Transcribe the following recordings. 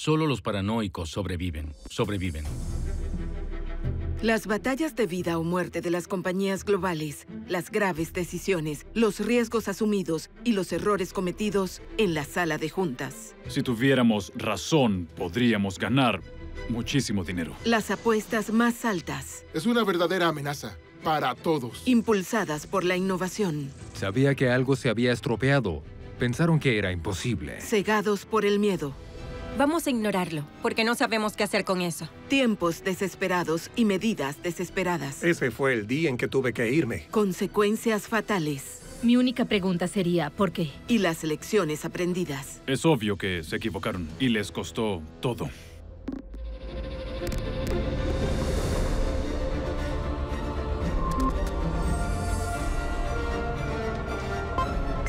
Solo los paranoicos sobreviven. Las batallas de vida o muerte de las compañías globales, las graves decisiones, los riesgos asumidos y los errores cometidos en la sala de juntas. Si tuviéramos razón, podríamos ganar muchísimo dinero. Las apuestas más altas. Es una verdadera amenaza para todos. Impulsadas por la innovación. Sabía que algo se había estropeado. Pensaron que era imposible. Cegados por el miedo. Vamos a ignorarlo, porque no sabemos qué hacer con eso. Tiempos desesperados y medidas desesperadas. Ese fue el día en que tuve que irme. Consecuencias fatales. Mi única pregunta sería, ¿por qué? Y las lecciones aprendidas. Es obvio que se equivocaron y les costó todo.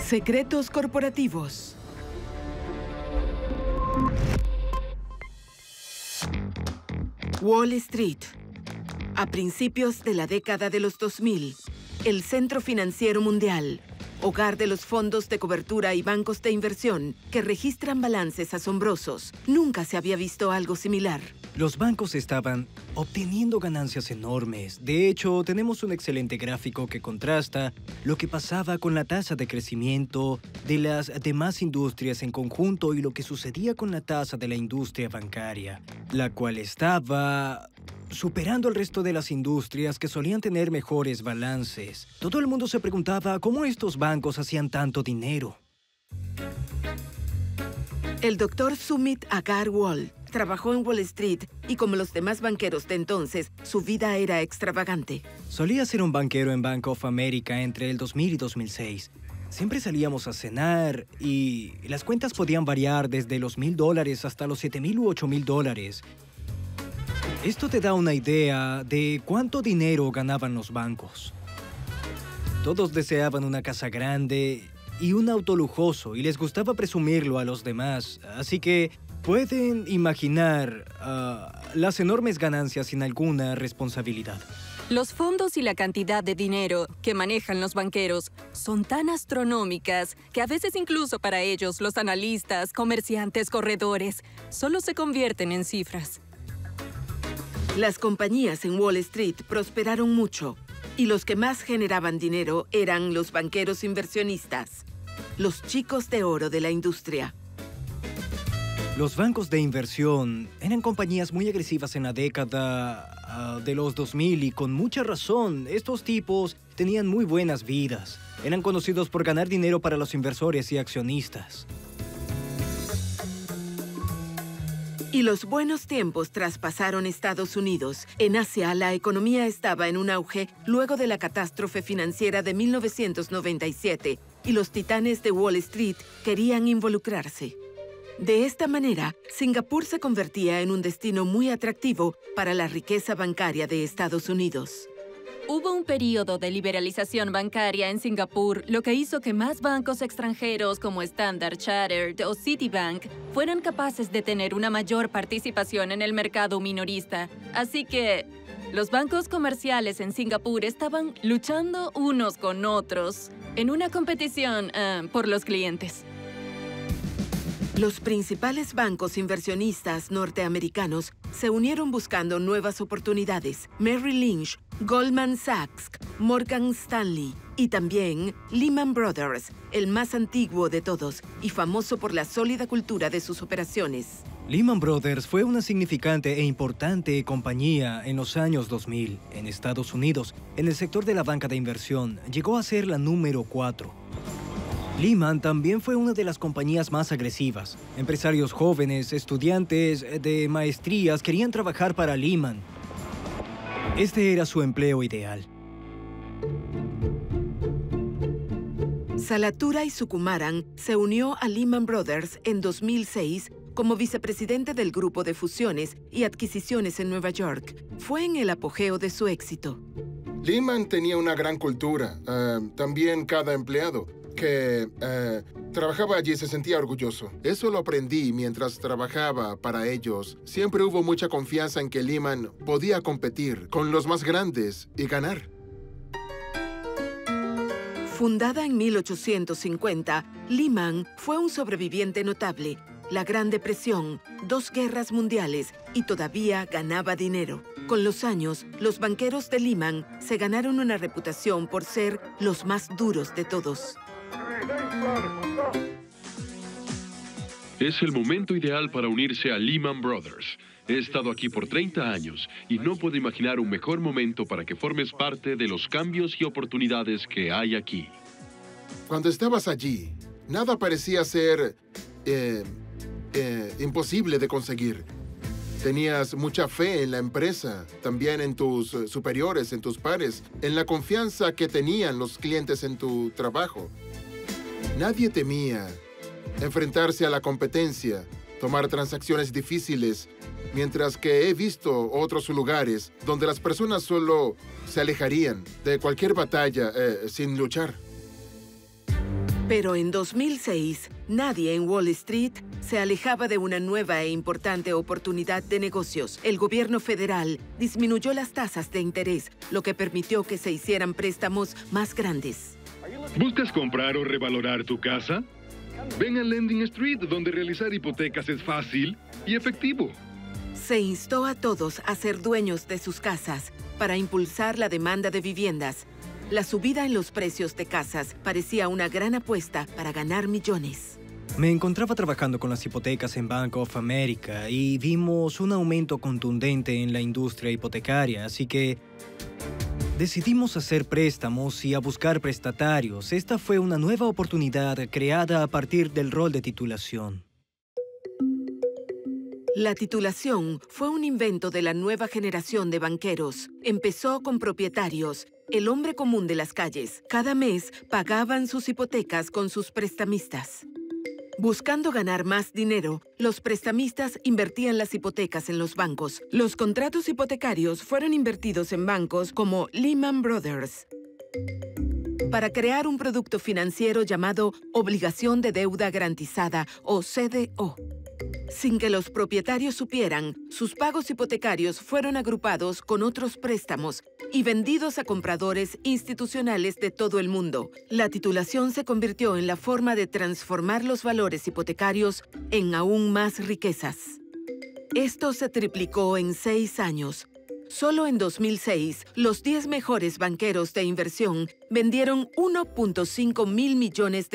Secretos corporativos. Wall Street. A principios de la década de los 2000, el centro financiero mundial, hogar de los fondos de cobertura y bancos de inversión que registran balances asombrosos. Nunca se había visto algo similar. Los bancos estaban obteniendo ganancias enormes. De hecho, tenemos un excelente gráfico que contrasta lo que pasaba con la tasa de crecimiento de las demás industrias en conjunto y lo que sucedía con la tasa de la industria bancaria, la cual estaba superando al resto de las industrias que solían tener mejores balances. Todo el mundo se preguntaba cómo estos bancos hacían tanto dinero. El Dr. Sumit Agarwal trabajó en Wall Street y, como los demás banqueros de entonces, su vida era extravagante. Solía ser un banquero en Bank of America entre el 2000 y 2006. Siempre salíamos a cenar y las cuentas podían variar desde los $1,000 hasta los $7,000 u $8,000. Esto te da una idea de cuánto dinero ganaban los bancos. Todos deseaban una casa grande y un auto lujoso y les gustaba presumirlo a los demás, así que pueden imaginar las enormes ganancias sin alguna responsabilidad. Los fondos y la cantidad de dinero que manejan los banqueros son tan astronómicas que a veces incluso para ellos, los analistas, comerciantes, corredores, solo se convierten en cifras. Las compañías en Wall Street prosperaron mucho y los que más generaban dinero eran los banqueros inversionistas, los chicos de oro de la industria. Los bancos de inversión eran compañías muy agresivas en la década de los 2000 y con mucha razón. Estos tipos tenían muy buenas vidas. Eran conocidos por ganar dinero para los inversores y accionistas. Y los buenos tiempos traspasaron Estados Unidos. En Asia, la economía estaba en un auge luego de la catástrofe financiera de 1997 y los titanes de Wall Street querían involucrarse. De esta manera, Singapur se convertía en un destino muy atractivo para la riqueza bancaria de Estados Unidos. Hubo un periodo de liberalización bancaria en Singapur, lo que hizo que más bancos extranjeros como Standard Chartered o Citibank fueran capaces de tener una mayor participación en el mercado minorista. Así que los bancos comerciales en Singapur estaban luchando unos con otros en una competición por los clientes. Los principales bancos inversionistas norteamericanos se unieron buscando nuevas oportunidades. Merrill Lynch, Goldman Sachs, Morgan Stanley y también Lehman Brothers, el más antiguo de todos y famoso por la sólida cultura de sus operaciones. Lehman Brothers fue una significante e importante compañía en los años 2000 en Estados Unidos. En el sector de la banca de inversión, llegó a ser la número 4. Lehman también fue una de las compañías más agresivas. Empresarios jóvenes, estudiantes de maestrías querían trabajar para Lehman. Este era su empleo ideal. Salaturai Sukumaran se unió a Lehman Brothers en 2006 como vicepresidente del grupo de fusiones y adquisiciones en Nueva York. Fue en el apogeo de su éxito. Lehman tenía una gran cultura. También cada empleado que trabajaba allí se sentía orgulloso. Eso lo aprendí mientras trabajaba para ellos. Siempre hubo mucha confianza en que Lehman podía competir con los más grandes y ganar. Fundada en 1850, Lehman fue un sobreviviente notable. la Gran Depresión, 2 guerras mundiales y todavía ganaba dinero. Con los años, los banqueros de Lehman se ganaron una reputación por ser los más duros de todos. Es el momento ideal para unirse a Lehman Brothers. He estado aquí por 30 años y no puedo imaginar un mejor momento para que formes parte de los cambios y oportunidades que hay aquí. Cuando estabas allí, nada parecía ser imposible de conseguir. Tenías mucha fe en la empresa, también en tus superiores, en tus pares, en la confianza que tenían los clientes en tu trabajo. Nadie temía enfrentarse a la competencia, tomar transacciones difíciles, mientras que he visto otros lugares donde las personas solo se alejarían de cualquier batalla sin luchar. Pero en 2006, nadie en Wall Street se alejaba de una nueva e importante oportunidad de negocios. El gobierno federal disminuyó las tasas de interés, lo que permitió que se hicieran préstamos más grandes. ¿Buscas comprar o revalorar tu casa? Ven a Lending Street, donde realizar hipotecas es fácil y efectivo. Se instó a todos a ser dueños de sus casas para impulsar la demanda de viviendas. La subida en los precios de casas parecía una gran apuesta para ganar millones. Me encontraba trabajando con las hipotecas en Bank of America y vimos un aumento contundente en la industria hipotecaria, así que decidimos hacer préstamos y a buscar prestatarios. Esta fue una nueva oportunidad creada a partir del rol de titulación. La titulación fue un invento de la nueva generación de banqueros. Empezó con propietarios, el hombre común de las calles. Cada mes pagaban sus hipotecas con sus prestamistas. Buscando ganar más dinero, los prestamistas invertían las hipotecas en los bancos. Los contratos hipotecarios fueron invertidos en bancos como Lehman Brothers para crear un producto financiero llamado Obligación de Deuda Garantizada o CDO. Sin que los propietarios supieran, sus pagos hipotecarios fueron agrupados con otros préstamos y vendidos a compradores institucionales de todo el mundo. La titulación se convirtió en la forma de transformar los valores hipotecarios en aún más riquezas. Esto se triplicó en 6 años. Solo en 2006, los 10 mejores banqueros de inversión vendieron $1.5 mil millones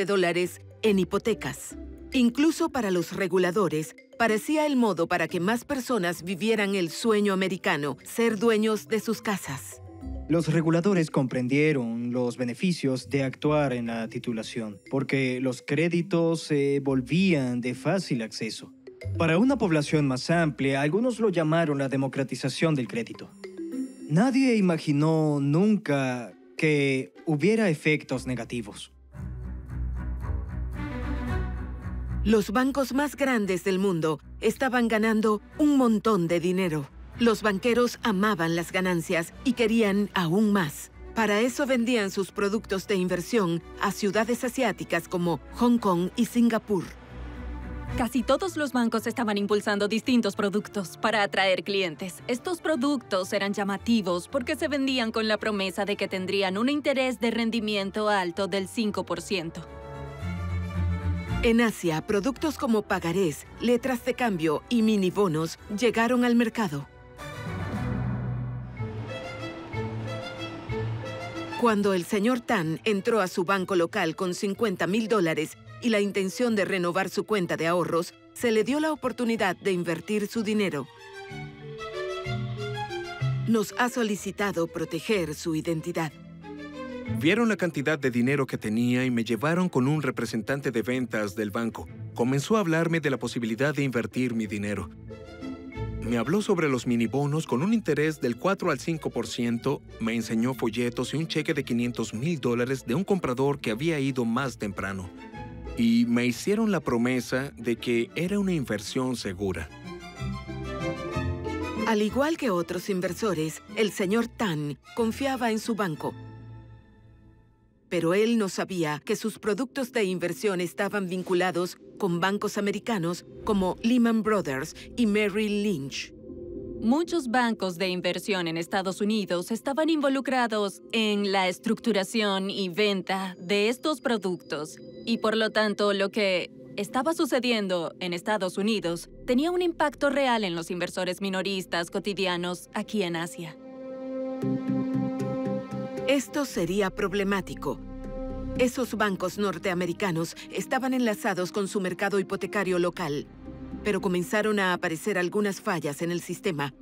en hipotecas. Incluso para los reguladores, parecía el modo para que más personas vivieran el sueño americano, ser dueños de sus casas. Los reguladores comprendieron los beneficios de actuar en la titulación, porque los créditos se volvían de fácil acceso. Para una población más amplia, algunos lo llamaron la democratización del crédito. Nadie imaginó nunca que hubiera efectos negativos. Los bancos más grandes del mundo estaban ganando un montón de dinero. Los banqueros amaban las ganancias y querían aún más. Para eso vendían sus productos de inversión a ciudades asiáticas como Hong Kong y Singapur. Casi todos los bancos estaban impulsando distintos productos para atraer clientes. Estos productos eran llamativos porque se vendían con la promesa de que tendrían un interés de rendimiento alto del 5%. En Asia, productos como pagarés, letras de cambio y minibonos llegaron al mercado. Cuando el señor Tan entró a su banco local con $50,000 y la intención de renovar su cuenta de ahorros, se le dio la oportunidad de invertir su dinero. Nos ha solicitado proteger su identidad. Vieron la cantidad de dinero que tenía y me llevaron con un representante de ventas del banco. Comenzó a hablarme de la posibilidad de invertir mi dinero. Me habló sobre los minibonos con un interés del 4 al 5%, me enseñó folletos y un cheque de $500,000 de un comprador que había ido más temprano. Y me hicieron la promesa de que era una inversión segura. Al igual que otros inversores, el señor Tan confiaba en su banco. Pero él no sabía que sus productos de inversión estaban vinculados con bancos americanos como Lehman Brothers y Merrill Lynch. Muchos bancos de inversión en Estados Unidos estaban involucrados en la estructuración y venta de estos productos y por lo tanto lo que estaba sucediendo en Estados Unidos tenía un impacto real en los inversores minoristas cotidianos aquí en Asia. Esto sería problemático. Esos bancos norteamericanos estaban enlazados con su mercado hipotecario local, pero comenzaron a aparecer algunas fallas en el sistema.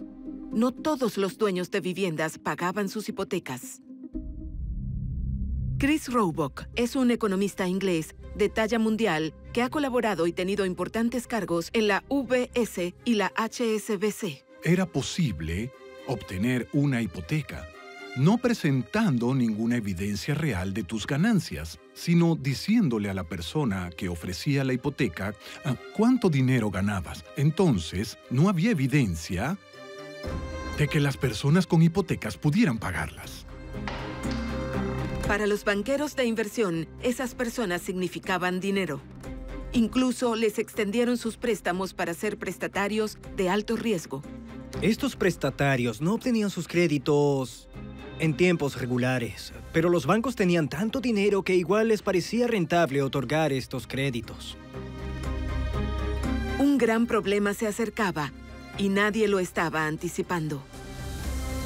No todos los dueños de viviendas pagaban sus hipotecas. Chris Roebuck es un economista inglés de talla mundial que ha colaborado y tenido importantes cargos en la UBS y la HSBC. Era posible obtener una hipoteca, no presentando ninguna evidencia real de tus ganancias, sino diciéndole a la persona que ofrecía la hipoteca cuánto dinero ganabas. Entonces, no había evidencia de que las personas con hipotecas pudieran pagarlas. Para los banqueros de inversión, esas personas significaban dinero. Incluso les extendieron sus préstamos para ser prestatarios de alto riesgo. Estos prestatarios no obtenían sus créditos en tiempos regulares, pero los bancos tenían tanto dinero que igual les parecía rentable otorgar estos créditos. Un gran problema se acercaba y nadie lo estaba anticipando.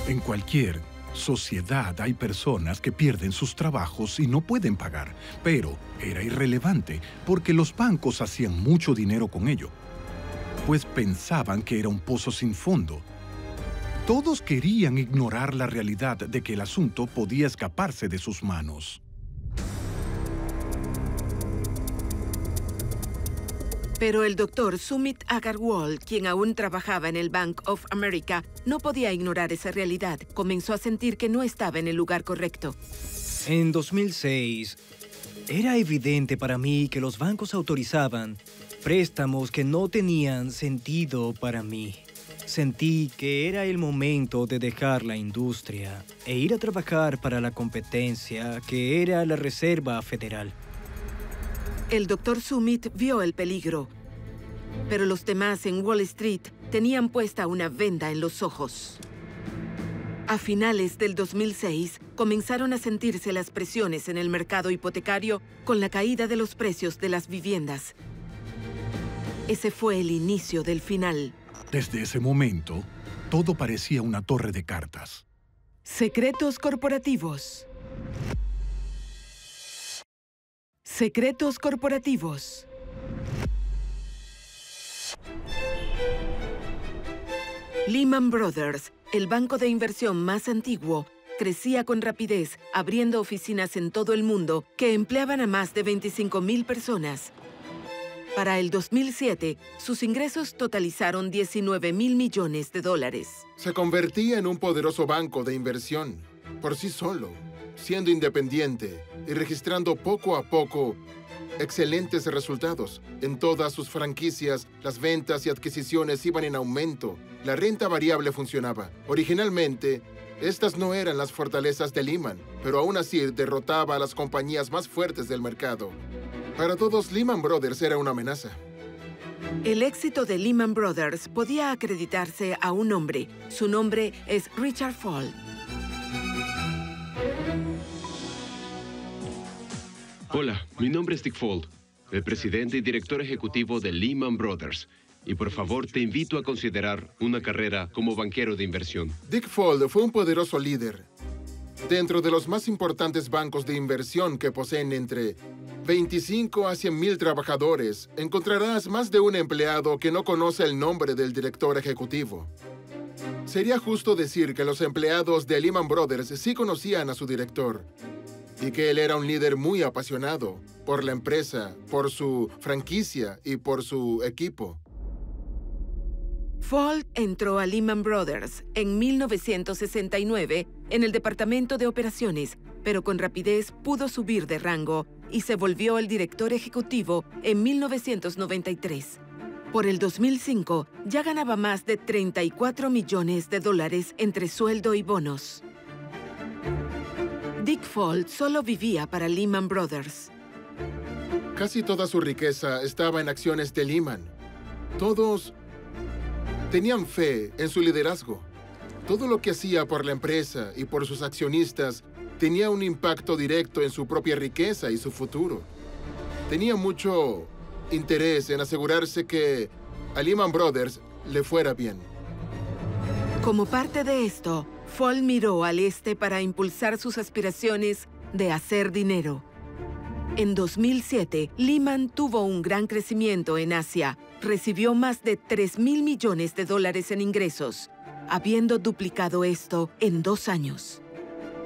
En cualquier sociedad hay personas que pierden sus trabajos y no pueden pagar, pero era irrelevante porque los bancos hacían mucho dinero con ello, pues pensaban que era un pozo sin fondo. Todos querían ignorar la realidad de que el asunto podía escaparse de sus manos. Pero el doctor Sumit Agarwal, quien aún trabajaba en el Bank of America, no podía ignorar esa realidad. Comenzó a sentir que no estaba en el lugar correcto. En 2006, era evidente para mí que los bancos autorizaban préstamos que no tenían sentido para mí. Sentí que era el momento de dejar la industria e ir a trabajar para la competencia, que era la Reserva Federal. El doctor Sumit vio el peligro, pero los demás en Wall Street tenían puesta una venda en los ojos. A finales del 2006, comenzaron a sentirse las presiones en el mercado hipotecario con la caída de los precios de las viviendas. Ese fue el inicio del final. Desde ese momento, todo parecía una torre de cartas. Secretos corporativos. Secretos corporativos. Lehman Brothers, el banco de inversión más antiguo, crecía con rapidez, abriendo oficinas en todo el mundo que empleaban a más de 25,000 personas. Para el 2007, sus ingresos totalizaron $19,000 millones. Se convertía en un poderoso banco de inversión, por sí solo, siendo independiente y registrando poco a poco excelentes resultados. En todas sus franquicias, las ventas y adquisiciones iban en aumento. La renta variable funcionaba. Originalmente, estas no eran las fortalezas de Lehman, pero aún así derrotaba a las compañías más fuertes del mercado. Para todos, Lehman Brothers era una amenaza. El éxito de Lehman Brothers podía acreditarse a un hombre. Su nombre es Richard Fuld. Hola, mi nombre es Dick Fuld, el presidente y director ejecutivo de Lehman Brothers. Y por favor, te invito a considerar una carrera como banquero de inversión. Dick Fuld fue un poderoso líder. Dentro de los más importantes bancos de inversión que poseen entre 25 a 100,000 trabajadores, encontrarás más de un empleado que no conoce el nombre del director ejecutivo. Sería justo decir que los empleados de Lehman Brothers sí conocían a su director y que él era un líder muy apasionado por la empresa, por su franquicia y por su equipo. Fuld entró a Lehman Brothers en 1969 en el departamento de operaciones, pero con rapidez pudo subir de rango y se volvió el director ejecutivo en 1993. Por el 2005, ya ganaba más de $34 millones entre sueldo y bonos. Dick Fuld solo vivía para Lehman Brothers. Casi toda su riqueza estaba en acciones de Lehman. Todos tenían fe en su liderazgo. Todo lo que hacía por la empresa y por sus accionistas tenía un impacto directo en su propia riqueza y su futuro. Tenía mucho interés en asegurarse que a Lehman Brothers le fuera bien. Como parte de esto, Fall miró al este para impulsar sus aspiraciones de hacer dinero. En 2007, Lehman tuvo un gran crecimiento en Asia. Recibió más de $3.000 millones en ingresos, habiendo duplicado esto en 2 años.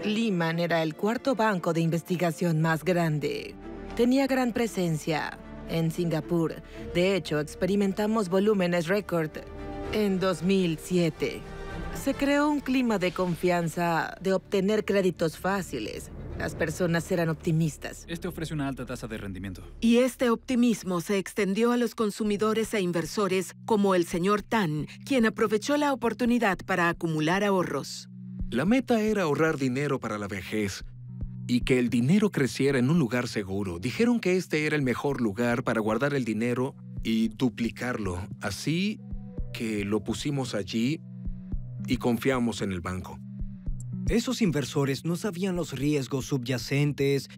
Lehman era el cuarto banco de investigación más grande. Tenía gran presencia en Singapur. De hecho, experimentamos volúmenes récord en 2007. Se creó un clima de confianza de obtener créditos fáciles. Las personas eran optimistas. Este ofrece una alta tasa de rendimiento. Y este optimismo se extendió a los consumidores e inversores como el señor Tan, quien aprovechó la oportunidad para acumular ahorros. La meta era ahorrar dinero para la vejez y que el dinero creciera en un lugar seguro. Dijeron que este era el mejor lugar para guardar el dinero y duplicarlo. Así que lo pusimos allí y confiamos en el banco. Esos inversores no sabían los riesgos subyacentes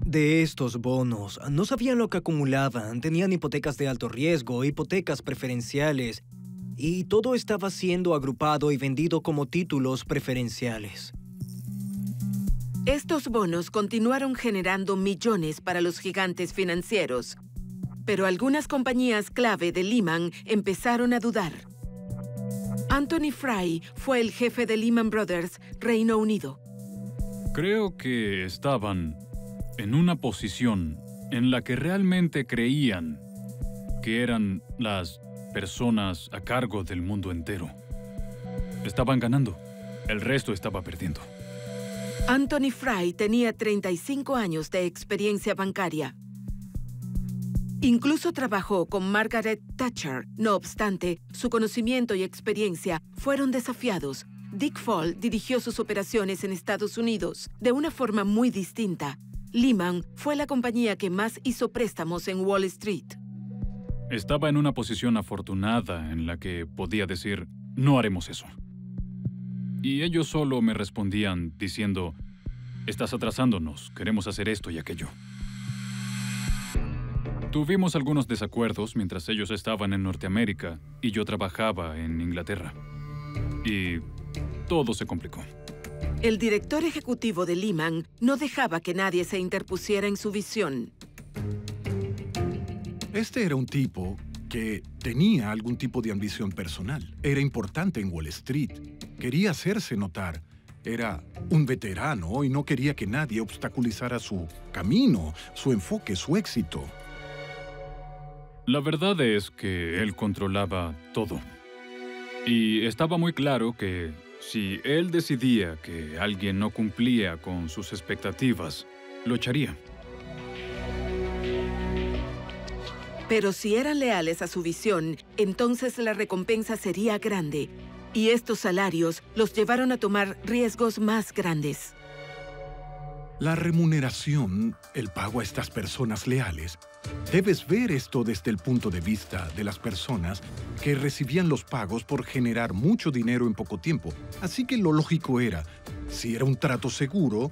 de estos bonos. No sabían lo que acumulaban. Tenían hipotecas de alto riesgo, hipotecas preferenciales. Y todo estaba siendo agrupado y vendido como títulos preferenciales. Estos bonos continuaron generando millones para los gigantes financieros. Pero algunas compañías clave de Lehman empezaron a dudar. Anthony Fry fue el jefe de Lehman Brothers, Reino Unido. Creo que estaban en una posición en la que realmente creían que eran las personas a cargo del mundo entero. Estaban ganando. El resto estaba perdiendo. Anthony Fry tenía 35 años de experiencia bancaria. Incluso trabajó con Margaret Thatcher. No obstante, su conocimiento y experiencia fueron desafiados. Dick Fall dirigió sus operaciones en Estados Unidos de una forma muy distinta. Lehman fue la compañía que más hizo préstamos en Wall Street. Estaba en una posición afortunada en la que podía decir, no haremos eso. Y ellos solo me respondían diciendo, estás atrasándonos, queremos hacer esto y aquello. Tuvimos algunos desacuerdos mientras ellos estaban en Norteamérica y yo trabajaba en Inglaterra. Y todo se complicó. El director ejecutivo de Lehman no dejaba que nadie se interpusiera en su visión. Este era un tipo que tenía algún tipo de ambición personal. Era importante en Wall Street. Quería hacerse notar. Era un veterano y no quería que nadie obstaculizara su camino, su enfoque, su éxito. La verdad es que él controlaba todo. Y estaba muy claro que si él decidía que alguien no cumplía con sus expectativas, lo echaría. Pero si eran leales a su visión, entonces la recompensa sería grande. Y estos salarios los llevaron a tomar riesgos más grandes. La remuneración, el pago a estas personas leales, debes ver esto desde el punto de vista de las personas que recibían los pagos por generar mucho dinero en poco tiempo. Así que lo lógico era, si era un trato seguro,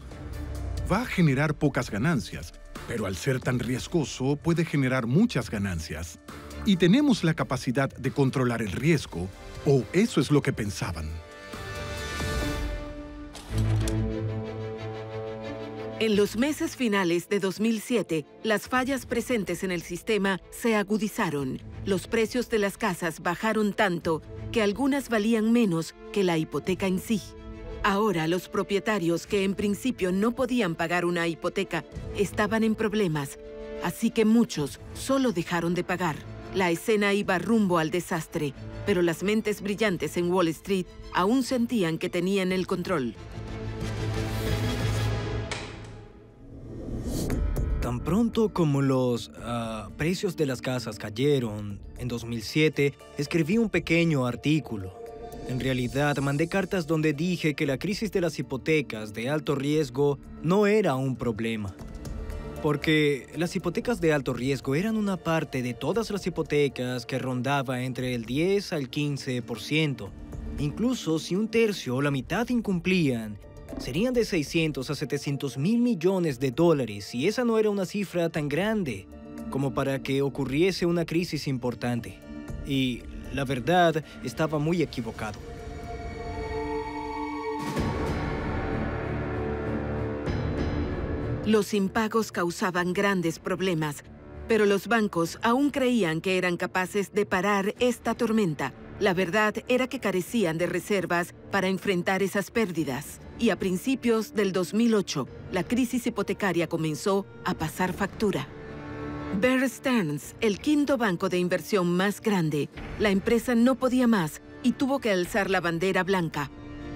va a generar pocas ganancias, pero al ser tan riesgoso puede generar muchas ganancias. Y tenemos la capacidad de controlar el riesgo, o eso es lo que pensaban. En los meses finales de 2007, las fallas presentes en el sistema se agudizaron. Los precios de las casas bajaron tanto que algunas valían menos que la hipoteca en sí. Ahora, los propietarios que en principio no podían pagar una hipoteca estaban en problemas, así que muchos solo dejaron de pagar. La escena iba rumbo al desastre, pero las mentes brillantes en Wall Street aún sentían que tenían el control. Tan pronto como los precios de las casas cayeron en 2007, escribí un pequeño artículo. En realidad, mandé cartas donde dije que la crisis de las hipotecas de alto riesgo no era un problema. Porque las hipotecas de alto riesgo eran una parte de todas las hipotecas que rondaba entre el 10 al 15%. Incluso si un tercio o la mitad incumplían, serían de 600 a 700 mil millones de dólares, y esa no era una cifra tan grande. como para que ocurriese una crisis importante. Y la verdad, estaba muy equivocado. Los impagos causaban grandes problemas, pero los bancos aún creían que eran capaces de parar esta tormenta. La verdad era que carecían de reservas para enfrentar esas pérdidas. Y a principios del 2008, la crisis hipotecaria comenzó a pasar factura. Bear Stearns, el quinto banco de inversión más grande, la empresa no podía más y tuvo que alzar la bandera blanca.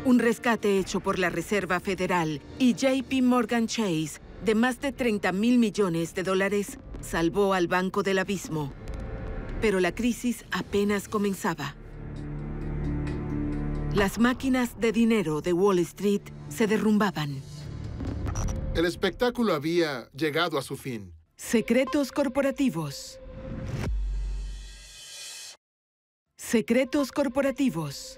Un rescate hecho por la Reserva Federal y JP Morgan Chase de más de $30.000 millones salvó al banco del abismo. Pero la crisis apenas comenzaba. Las máquinas de dinero de Wall Street se derrumbaban. El espectáculo había llegado a su fin. Secretos corporativos. Secretos corporativos.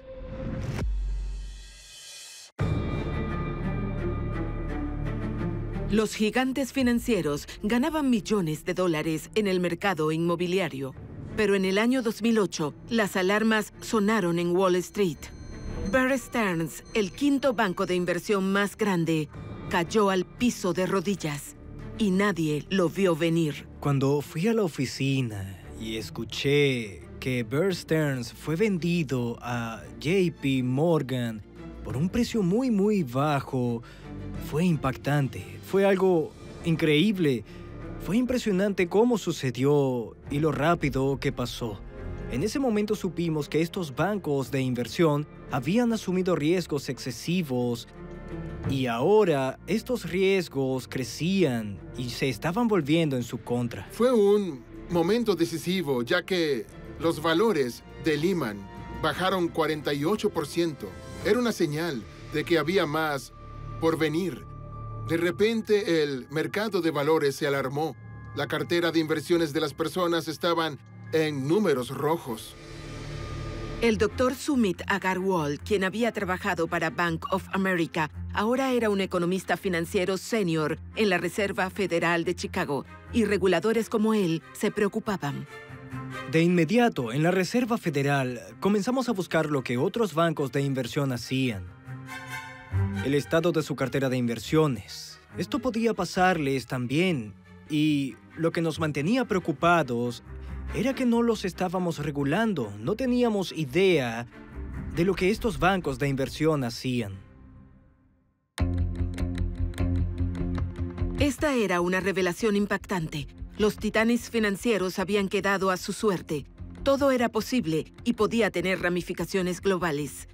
Los gigantes financieros ganaban millones de dólares en el mercado inmobiliario. Pero en el año 2008, las alarmas sonaron en Wall Street. Bear Stearns, el quinto banco de inversión más grande, cayó al piso de rodillas y nadie lo vio venir. Cuando fui a la oficina y escuché que Bear Stearns fue vendido a JP Morgan por un precio muy bajo, fue impactante. Fue algo increíble. Fue impresionante cómo sucedió y lo rápido que pasó. En ese momento supimos que estos bancos de inversión habían asumido riesgos excesivos y ahora estos riesgos crecían y se estaban volviendo en su contra. Fue un momento decisivo, ya que los valores de Lehman bajaron 48%. Era una señal de que había más por venir. De repente, el mercado de valores se alarmó. La cartera de inversiones de las personas estaban en números rojos. El Dr. Sumit Agarwal, quien había trabajado para Bank of America, ahora era un economista financiero senior en la Reserva Federal de Chicago, y reguladores como él se preocupaban. De inmediato, en la Reserva Federal, comenzamos a buscar lo que otros bancos de inversión hacían. El estado de su cartera de inversiones. Esto podía pasarles también. Y lo que nos mantenía preocupados era que no los estábamos regulando. No teníamos idea de lo que estos bancos de inversión hacían. Esta era una revelación impactante. Los titanes financieros habían quedado a su suerte. Todo era posible y podía tener ramificaciones globales.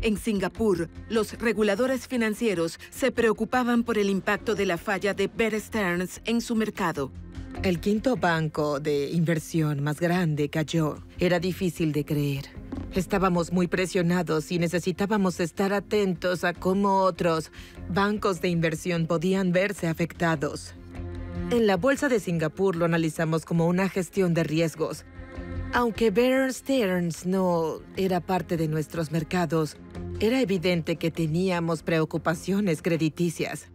En Singapur, los reguladores financieros se preocupaban por el impacto de la falla de Bear Stearns en su mercado. El quinto banco de inversión más grande cayó. Era difícil de creer. Estábamos muy presionados y necesitábamos estar atentos a cómo otros bancos de inversión podían verse afectados. En la bolsa de Singapur lo analizamos como una gestión de riesgos. Aunque Bear Stearns no era parte de nuestros mercados, era evidente que teníamos preocupaciones crediticias.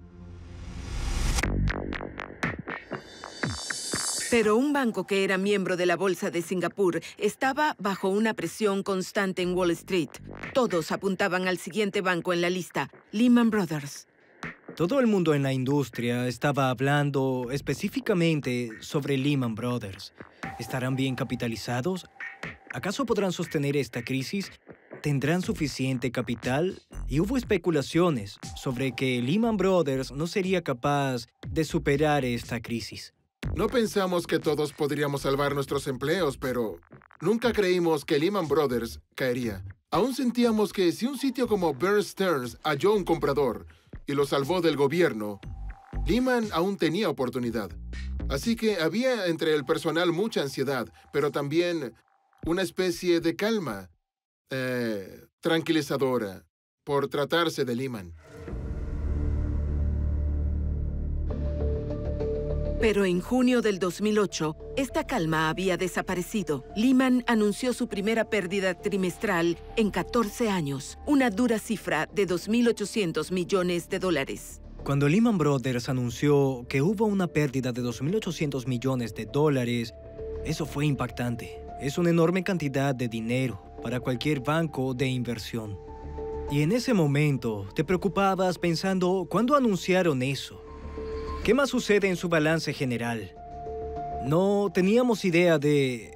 Pero un banco que era miembro de la bolsa de Singapur estaba bajo una presión constante en Wall Street. Todos apuntaban al siguiente banco en la lista, Lehman Brothers. Todo el mundo en la industria estaba hablando específicamente sobre Lehman Brothers. ¿Estarán bien capitalizados? ¿Acaso podrán sostener esta crisis? ¿Tendrán suficiente capital? Y hubo especulaciones sobre que Lehman Brothers no sería capaz de superar esta crisis. No pensamos que todos podríamos salvar nuestros empleos, pero nunca creímos que Lehman Brothers caería. Aún sentíamos que si un sitio como Bear Stearns halló un comprador y lo salvó del gobierno, Lehman aún tenía oportunidad. Así que había entre el personal mucha ansiedad, pero también una especie de calma tranquilizadora por tratarse de Lehman. Pero en junio del 2008, esta calma había desaparecido. Lehman anunció su primera pérdida trimestral en 14 años, una dura cifra de $2.800 millones. Cuando Lehman Brothers anunció que hubo una pérdida de 2.800 millones de dólares, eso fue impactante. Es una enorme cantidad de dinero para cualquier banco de inversión. Y en ese momento te preocupabas pensando, ¿cuándo anunciaron eso? ¿Qué más sucede en su balance general? No teníamos idea de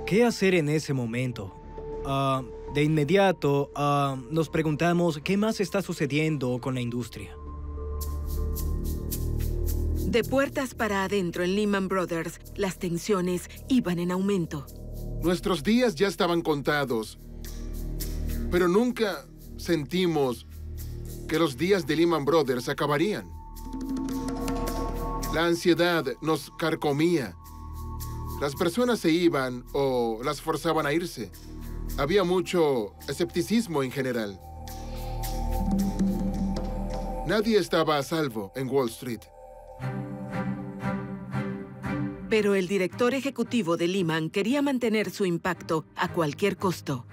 qué hacer en ese momento. De inmediato nos preguntamos qué más está sucediendo con la industria. De puertas para adentro en Lehman Brothers, las tensiones iban en aumento. Nuestros días ya estaban contados, pero nunca sentimos que los días de Lehman Brothers acabarían. La ansiedad nos carcomía. Las personas se iban o las forzaban a irse. Había mucho escepticismo en general. Nadie estaba a salvo en Wall Street. Pero el director ejecutivo de Lehman quería mantener su impacto a cualquier costo.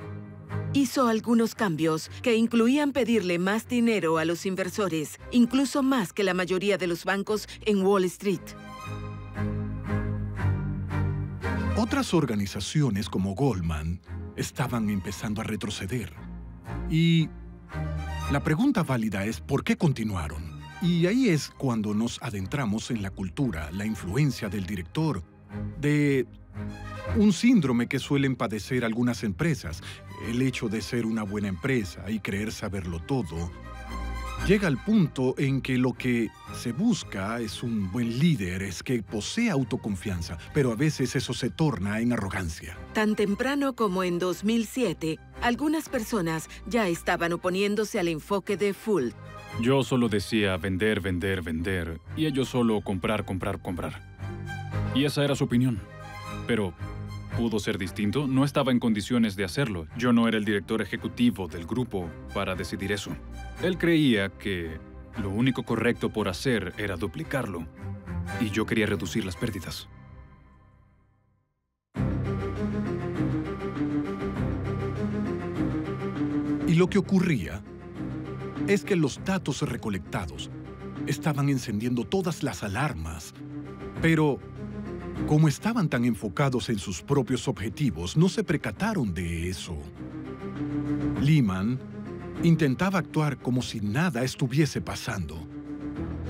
Hizo algunos cambios que incluían pedirle más dinero a los inversores, incluso más que la mayoría de los bancos en Wall Street. Otras organizaciones como Goldman estaban empezando a retroceder. Y la pregunta válida es ¿por qué continuaron? Y ahí es cuando nos adentramos en la cultura, la influencia del director, de un síndrome que suelen padecer algunas empresas, el hecho de ser una buena empresa y creer saberlo todo. Llega al punto en que lo que se busca es un buen líder, es que posea autoconfianza, pero a veces eso se torna en arrogancia. Tan temprano como en 2007, algunas personas ya estaban oponiéndose al enfoque de Fuld. Yo solo decía vender, vender, vender, y ellos solo comprar, comprar, comprar. Y esa era su opinión. Pero pudo ser distinto, no estaba en condiciones de hacerlo. Yo no era el director ejecutivo del grupo para decidir eso. Él creía que lo único correcto por hacer era duplicarlo, y yo quería reducir las pérdidas. Y lo que ocurría es que los datos recolectados estaban encendiendo todas las alarmas, pero como estaban tan enfocados en sus propios objetivos, no se percataron de eso. Lehman intentaba actuar como si nada estuviese pasando,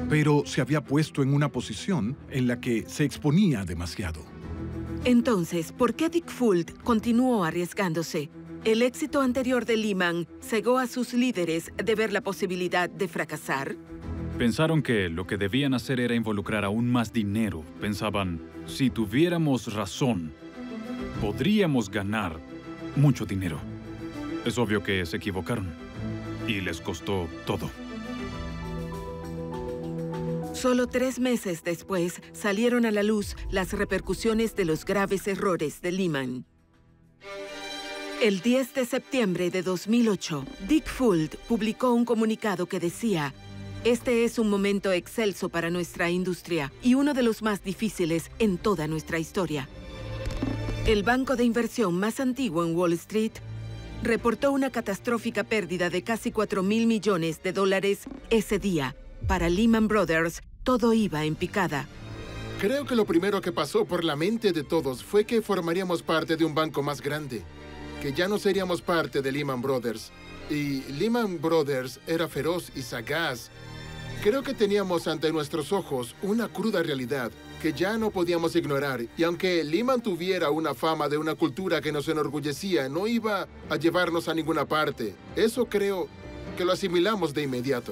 pero se había puesto en una posición en la que se exponía demasiado. Entonces, ¿por qué Dick Fuld continuó arriesgándose? ¿El éxito anterior de Lehman cegó a sus líderes de ver la posibilidad de fracasar? Pensaron que lo que debían hacer era involucrar aún más dinero. Pensaban, si tuviéramos razón, podríamos ganar mucho dinero. Es obvio que se equivocaron y les costó todo. Solo 3 meses después salieron a la luz las repercusiones de los graves errores de Lehman. El 10 de septiembre de 2008, Dick Fuld publicó un comunicado que decía: "Este es un momento excelso para nuestra industria y uno de los más difíciles en toda nuestra historia". El banco de inversión más antiguo en Wall Street reportó una catastrófica pérdida de casi $4.000 millones ese día. Para Lehman Brothers, todo iba en picada. Creo que lo primero que pasó por la mente de todos fue que formaríamos parte de un banco más grande, que ya no seríamos parte de Lehman Brothers. Y Lehman Brothers era feroz y sagaz. Creo que teníamos ante nuestros ojos una cruda realidad que ya no podíamos ignorar. Y aunque Lehman tuviera una fama de una cultura que nos enorgullecía, no iba a llevarnos a ninguna parte. Eso creo que lo asimilamos de inmediato.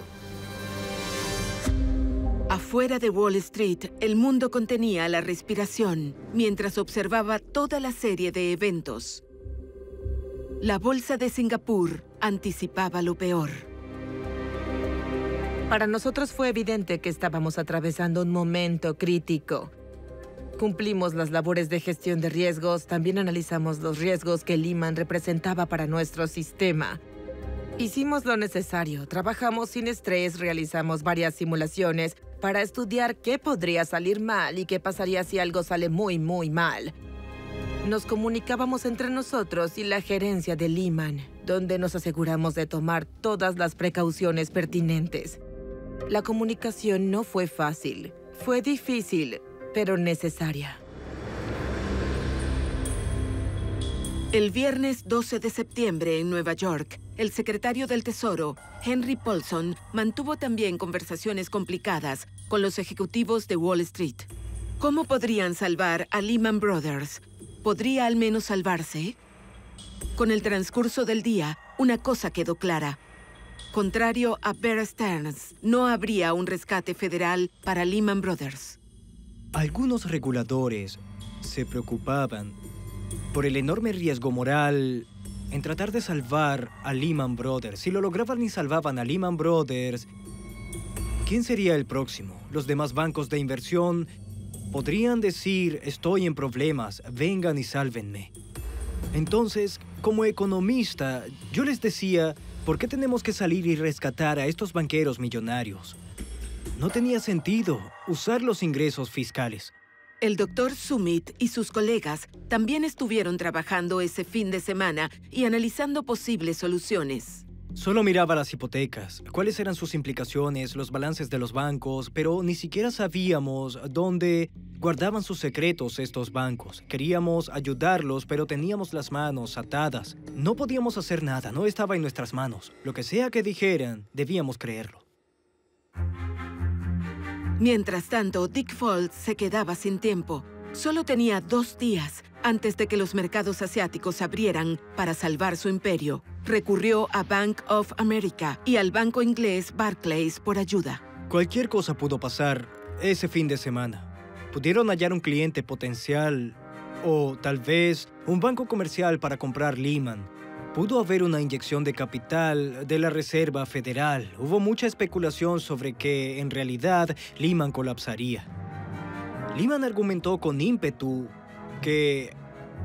Afuera de Wall Street, el mundo contenía la respiración mientras observaba toda la serie de eventos. La bolsa de Singapur anticipaba lo peor. Para nosotros fue evidente que estábamos atravesando un momento crítico. Cumplimos las labores de gestión de riesgos, también analizamos los riesgos que Lehman representaba para nuestro sistema. Hicimos lo necesario, trabajamos sin estrés, realizamos varias simulaciones para estudiar qué podría salir mal y qué pasaría si algo sale muy, muy mal. Nos comunicábamos entre nosotros y la gerencia de Lehman, donde nos aseguramos de tomar todas las precauciones pertinentes. La comunicación no fue fácil. Fue difícil, pero necesaria. El viernes 12 de septiembre en Nueva York, el secretario del Tesoro, Henry Paulson, mantuvo también conversaciones complicadas con los ejecutivos de Wall Street. ¿Cómo podrían salvar a Lehman Brothers? ¿Podría al menos salvarse? Con el transcurso del día, una cosa quedó clara. Contrario a Bear Stearns, no habría un rescate federal para Lehman Brothers. Algunos reguladores se preocupaban por el enorme riesgo moral en tratar de salvar a Lehman Brothers. Si lo lograban y salvaban a Lehman Brothers, ¿quién sería el próximo? Los demás bancos de inversión podrían decir, estoy en problemas, vengan y sálvenme. Entonces, como economista, yo les decía, ¿por qué tenemos que salir y rescatar a estos banqueros millonarios? No tenía sentido usar los ingresos fiscales. El Dr. Sumit y sus colegas también estuvieron trabajando ese fin de semana y analizando posibles soluciones. Solo miraba las hipotecas, cuáles eran sus implicaciones, los balances de los bancos, pero ni siquiera sabíamos dónde guardaban sus secretos estos bancos. Queríamos ayudarlos, pero teníamos las manos atadas. No podíamos hacer nada, no estaba en nuestras manos. Lo que sea que dijeran, debíamos creerlo. Mientras tanto, Dick Folt se quedaba sin tiempo. Solo tenía 2 días antes de que los mercados asiáticos abrieran para salvar su imperio. Recurrió a Bank of America y al banco inglés Barclays por ayuda. Cualquier cosa pudo pasar ese fin de semana. Pudieron hallar un cliente potencial o tal vez un banco comercial para comprar Lehman. Pudo haber una inyección de capital de la Reserva Federal. Hubo mucha especulación sobre que, en realidad, Lehman colapsaría. Lehman argumentó con ímpetu que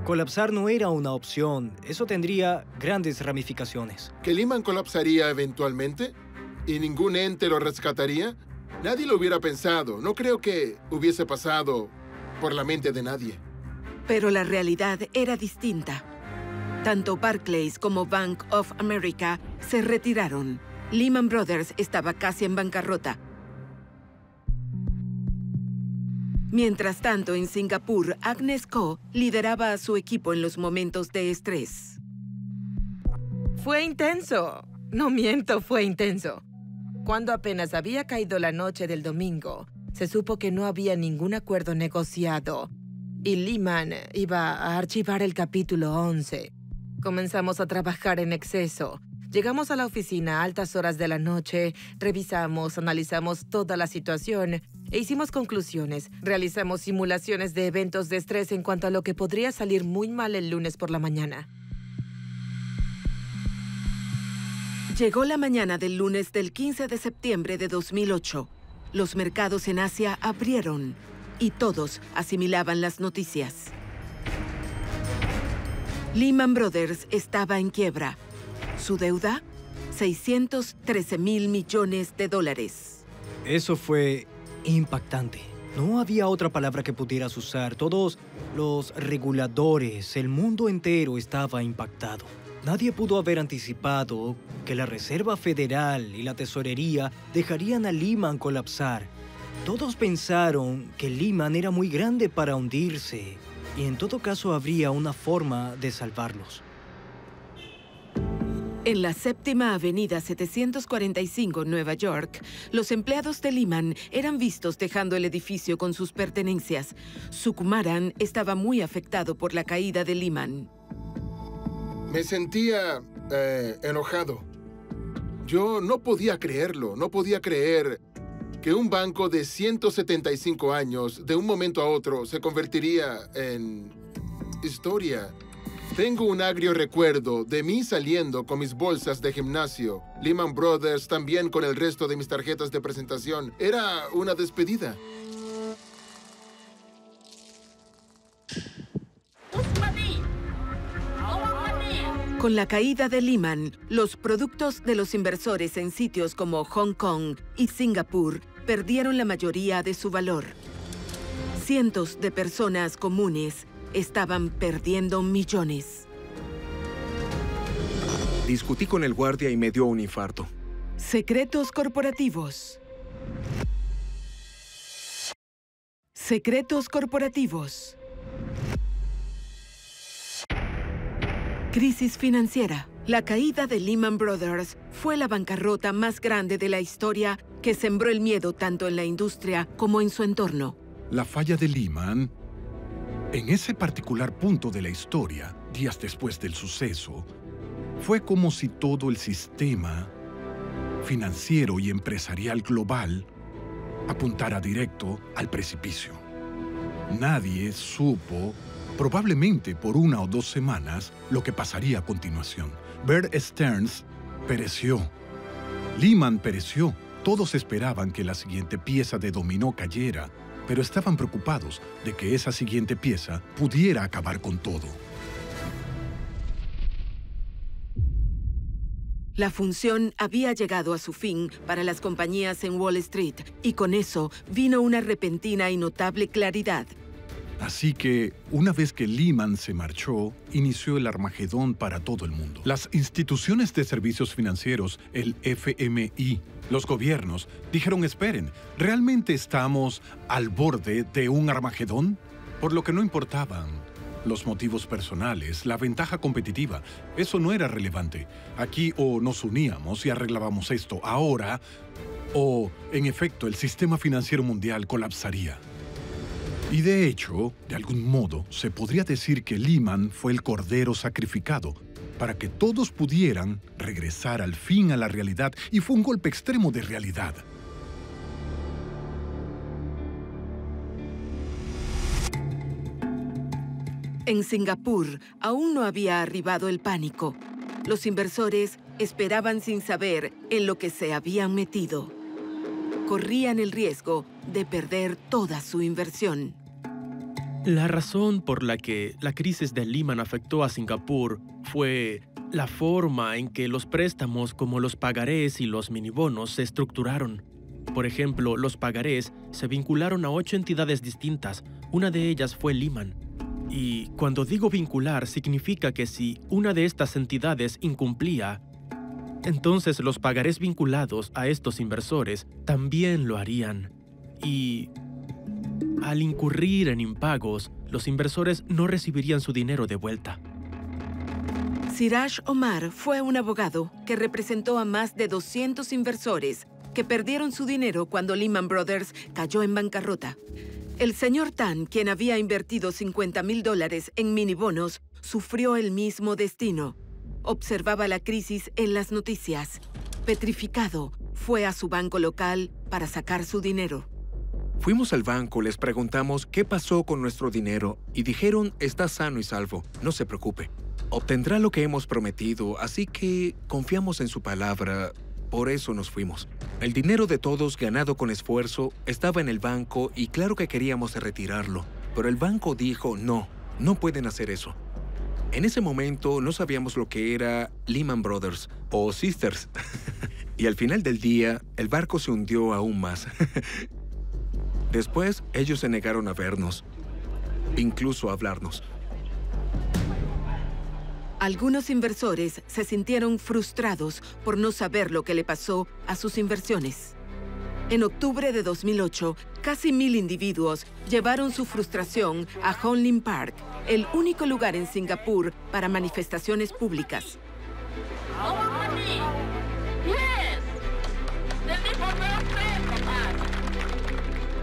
colapsar no era una opción. Eso tendría grandes ramificaciones. ¿Que Lehman colapsaría eventualmente? ¿Y ningún ente lo rescataría? Nadie lo hubiera pensado. No creo que hubiese pasado por la mente de nadie. Pero la realidad era distinta. Tanto Barclays como Bank of America se retiraron. Lehman Brothers estaba casi en bancarrota. Mientras tanto, en Singapur, Agnes Ko lideraba a su equipo en los momentos de estrés. Fue intenso. No miento, fue intenso. Cuando apenas había caído la noche del domingo, se supo que no había ningún acuerdo negociado y Lehman iba a archivar el capítulo 11. Comenzamos a trabajar en exceso. Llegamos a la oficina a altas horas de la noche, revisamos, analizamos toda la situación e hicimos conclusiones. Realizamos simulaciones de eventos de estrés en cuanto a lo que podría salir muy mal el lunes por la mañana. Llegó la mañana del lunes del 15 de septiembre de 2008. Los mercados en Asia abrieron y todos asimilaban las noticias. Lehman Brothers estaba en quiebra. Su deuda, $613,000 millones. Eso fue impactante. No había otra palabra que pudieras usar. Todos los reguladores, el mundo entero estaba impactado. Nadie pudo haber anticipado que la Reserva Federal y la Tesorería dejarían a Lehman colapsar. Todos pensaron que Lehman era muy grande para hundirse y en todo caso habría una forma de salvarlos. En la séptima avenida 745 en Nueva York, los empleados de Lehman eran vistos dejando el edificio con sus pertenencias. Sukumaran estaba muy afectado por la caída de Lehman. Me sentía enojado. Yo no podía creerlo, no podía creer que un banco de 175 años, de un momento a otro, se convertiría en historia. Tengo un agrio recuerdo de mí saliendo con mis bolsas de gimnasio. Lehman Brothers también con el resto de mis tarjetas de presentación. Era una despedida. Con la caída de Lehman, los productos de los inversores en sitios como Hong Kong y Singapur perdieron la mayoría de su valor. Cientos de personas comunes estaban perdiendo millones. Discutí con el guardia y me dio un infarto. Secretos corporativos. Secretos corporativos. Crisis financiera. La caída de Lehman Brothers fue la bancarrota más grande de la historia que sembró el miedo tanto en la industria como en su entorno. La falla de Lehman, en ese particular punto de la historia, días después del suceso, fue como si todo el sistema financiero y empresarial global apuntara directo al precipicio. Nadie supo, probablemente por 1 o 2 semanas, lo que pasaría a continuación. Bear Stearns pereció. Lehman pereció. Todos esperaban que la siguiente pieza de dominó cayera, pero estaban preocupados de que esa siguiente pieza pudiera acabar con todo. La función había llegado a su fin para las compañías en Wall Street, y con eso vino una repentina y notable claridad. Así que, una vez que Lehman se marchó, inició el Armagedón para todo el mundo. Las instituciones de servicios financieros, el FMI, los gobiernos, dijeron, esperen, ¿realmente estamos al borde de un Armagedón? Por lo que no importaban los motivos personales, la ventaja competitiva, eso no era relevante. Aquí o nos uníamos y arreglábamos esto ahora, o, en efecto, el sistema financiero mundial colapsaría. Y de hecho, de algún modo, se podría decir que Lehman fue el cordero sacrificado para que todos pudieran regresar al fin a la realidad, y fue un golpe extremo de realidad. En Singapur aún no había arribado el pánico. Los inversores esperaban sin saber en lo que se habían metido. Corrían el riesgo de perder toda su inversión. La razón por la que la crisis de Lehman afectó a Singapur fue la forma en que los préstamos como los pagarés y los minibonos se estructuraron. Por ejemplo, los pagarés se vincularon a 8 entidades distintas. Una de ellas fue Lehman. Y cuando digo vincular, significa que si una de estas entidades incumplía, entonces los pagarés vinculados a estos inversores también lo harían. Y al incurrir en impagos, los inversores no recibirían su dinero de vuelta. Siraj Omar fue un abogado que representó a más de 200 inversores que perdieron su dinero cuando Lehman Brothers cayó en bancarrota. El señor Tan, quien había invertido $50,000 en minibonos, sufrió el mismo destino. Observaba la crisis en las noticias. Petrificado, fue a su banco local para sacar su dinero. Fuimos al banco, les preguntamos qué pasó con nuestro dinero y dijeron, está sano y salvo, no se preocupe. Obtendrá lo que hemos prometido, así que confiamos en su palabra. Por eso nos fuimos. El dinero de todos, ganado con esfuerzo, estaba en el banco y claro que queríamos retirarlo. Pero el banco dijo, no pueden hacer eso. En ese momento no sabíamos lo que era Lehman Brothers o Sisters. Y al final del día, el barco se hundió aún más. Después, ellos se negaron a vernos, incluso a hablarnos. Algunos inversores se sintieron frustrados por no saber lo que le pasó a sus inversiones. En octubre de 2008, casi 1,000 individuos llevaron su frustración a Hong Lim Park, el único lugar en Singapur para manifestaciones públicas.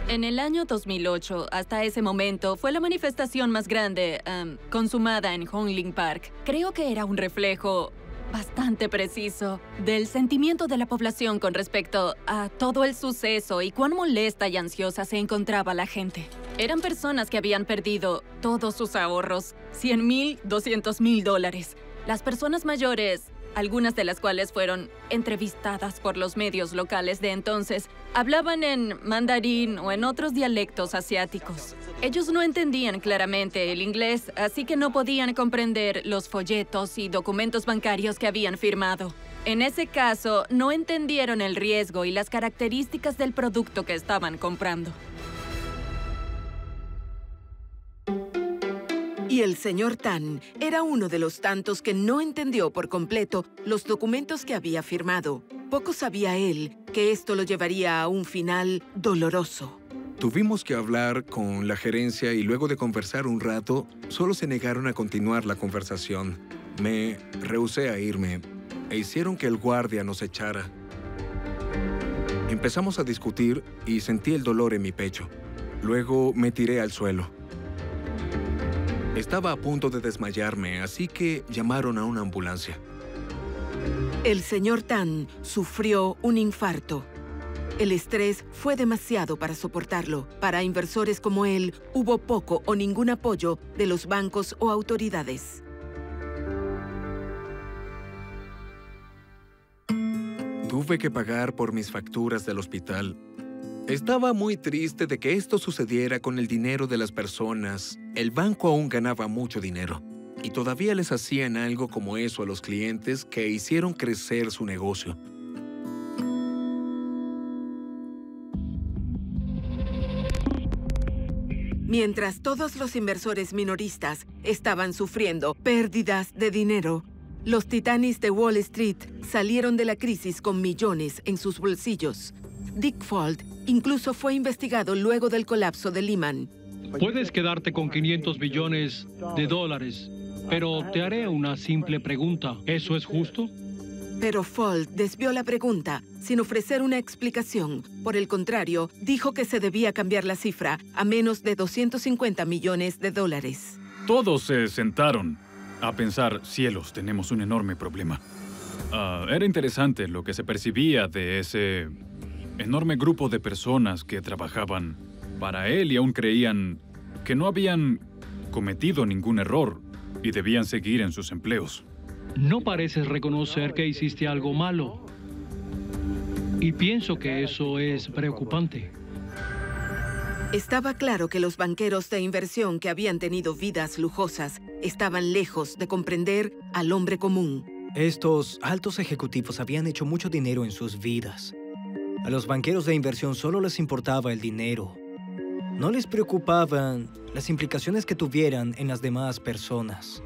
En el año 2008, hasta ese momento, fue la manifestación más grande consumada en Hong Lim Park. Creo que era un reflejo bastante preciso del sentimiento de la población con respecto a todo el suceso y cuán molesta y ansiosa se encontraba la gente. Eran personas que habían perdido todos sus ahorros, $100,000, $200,000. Las personas mayores, algunas de las cuales fueron entrevistadas por los medios locales de entonces, hablaban en mandarín o en otros dialectos asiáticos. Ellos no entendían claramente el inglés, así que no podían comprender los folletos y documentos bancarios que habían firmado. En ese caso, no entendieron el riesgo y las características del producto que estaban comprando. Y el señor Tan era uno de los tantos que no entendió por completo los documentos que había firmado. Poco sabía él que esto lo llevaría a un final doloroso. Tuvimos que hablar con la gerencia y luego de conversar un rato, solo se negaron a continuar la conversación. Me rehusé a irme e hicieron que el guardia nos echara. Empezamos a discutir y sentí el dolor en mi pecho. Luego me tiré al suelo. Estaba a punto de desmayarme, así que llamaron a una ambulancia. El señor Tan sufrió un infarto. El estrés fue demasiado para soportarlo. Para inversores como él, hubo poco o ningún apoyo de los bancos o autoridades. Tuve que pagar por mis facturas del hospital. Estaba muy triste de que esto sucediera con el dinero de las personas. El banco aún ganaba mucho dinero. Y todavía les hacían algo como eso a los clientes que hicieron crecer su negocio. Mientras todos los inversores minoristas estaban sufriendo pérdidas de dinero, los titanes de Wall Street salieron de la crisis con millones en sus bolsillos. Dick Fuld incluso fue investigado luego del colapso de Lehman. Puedes quedarte con 500 billones de dólares, pero te haré una simple pregunta. ¿Eso es justo? Pero Fuld desvió la pregunta sin ofrecer una explicación. Por el contrario, dijo que se debía cambiar la cifra a menos de 250 millones de dólares. Todos se sentaron a pensar, cielos, tenemos un enorme problema. Era interesante lo que se percibía de ese enorme grupo de personas que trabajaban para él y aún creían que no habían cometido ningún error y debían seguir en sus empleos. No pareces reconocer que hiciste algo malo. Y pienso que eso es preocupante. Estaba claro que los banqueros de inversión que habían tenido vidas lujosas estaban lejos de comprender al hombre común. Estos altos ejecutivos habían hecho mucho dinero en sus vidas. A los banqueros de inversión solo les importaba el dinero. No les preocupaban las implicaciones que tuvieran en las demás personas.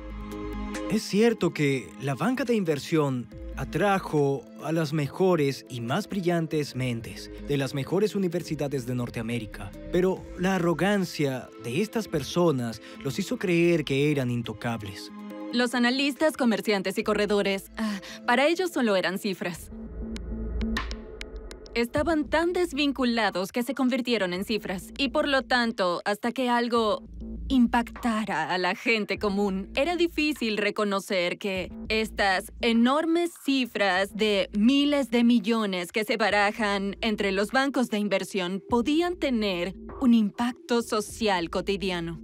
Es cierto que la banca de inversión atrajo a las mejores y más brillantes mentes de las mejores universidades de Norteamérica, pero la arrogancia de estas personas los hizo creer que eran intocables. Los analistas, comerciantes y corredores, para ellos solo eran cifras. Estaban tan desvinculados que se convirtieron en cifras y por lo tanto, hasta que algo impactara a la gente común, era difícil reconocer que estas enormes cifras de miles de millones que se barajan entre los bancos de inversión podían tener un impacto social cotidiano.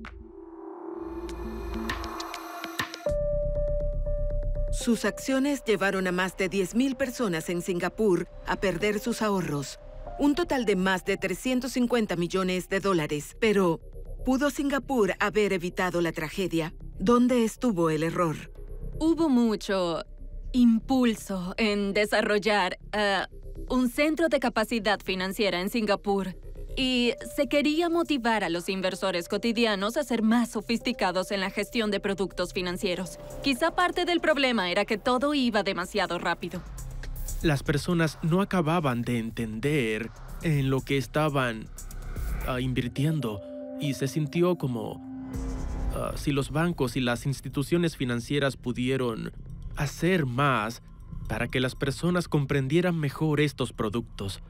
Sus acciones llevaron a más de 10,000 personas en Singapur a perder sus ahorros, un total de más de 350 millones de dólares. Pero, ¿pudo Singapur haber evitado la tragedia? ¿Dónde estuvo el error? Hubo mucho impulso en desarrollar un centro de capacidad financiera en Singapur. Y se quería motivar a los inversores cotidianos a ser más sofisticados en la gestión de productos financieros. Quizá parte del problema era que todo iba demasiado rápido. Las personas no acababan de entender en lo que estaban invirtiendo y se sintió como si los bancos y las instituciones financieras pudieron hacer más para que las personas comprendieran mejor estos productos.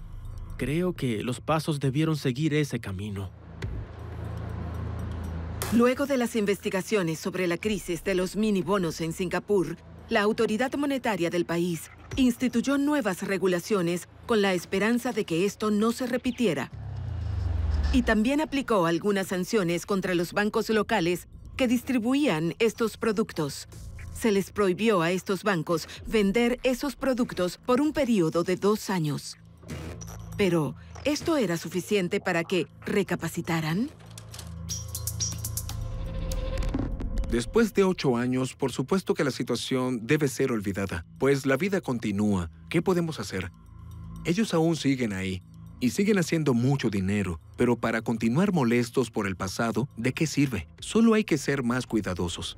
Creo que los pasos debieron seguir ese camino. Luego de las investigaciones sobre la crisis de los minibonos en Singapur, la autoridad monetaria del país instituyó nuevas regulaciones con la esperanza de que esto no se repitiera. Y también aplicó algunas sanciones contra los bancos locales que distribuían estos productos. Se les prohibió a estos bancos vender esos productos por un periodo de 2 años. Pero, ¿esto era suficiente para que recapacitaran? Después de 8 años, por supuesto que la situación debe ser olvidada, pues la vida continúa. ¿Qué podemos hacer? Ellos aún siguen ahí y siguen haciendo mucho dinero, pero para continuar molestos por el pasado, ¿de qué sirve? Solo hay que ser más cuidadosos.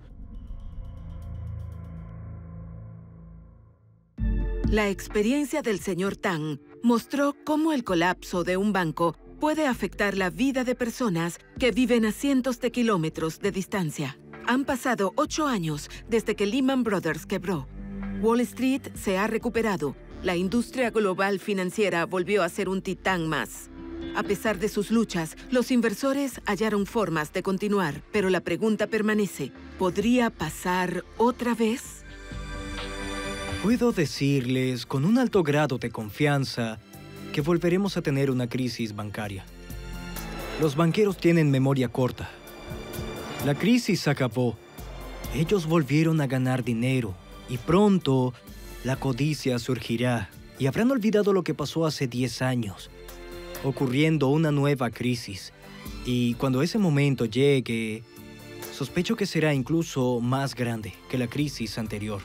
La experiencia del señor Tang mostró cómo el colapso de un banco puede afectar la vida de personas que viven a cientos de kilómetros de distancia. Han pasado 8 años desde que Lehman Brothers quebró. Wall Street se ha recuperado. La industria global financiera volvió a ser un titán más. A pesar de sus luchas, los inversores hallaron formas de continuar, pero la pregunta permanece: ¿podría pasar otra vez? Puedo decirles con un alto grado de confianza que volveremos a tener una crisis bancaria. Los banqueros tienen memoria corta. La crisis acabó. Ellos volvieron a ganar dinero y pronto la codicia surgirá y habrán olvidado lo que pasó hace 10 años, ocurriendo una nueva crisis. Y cuando ese momento llegue, sospecho que será incluso más grande que la crisis anterior.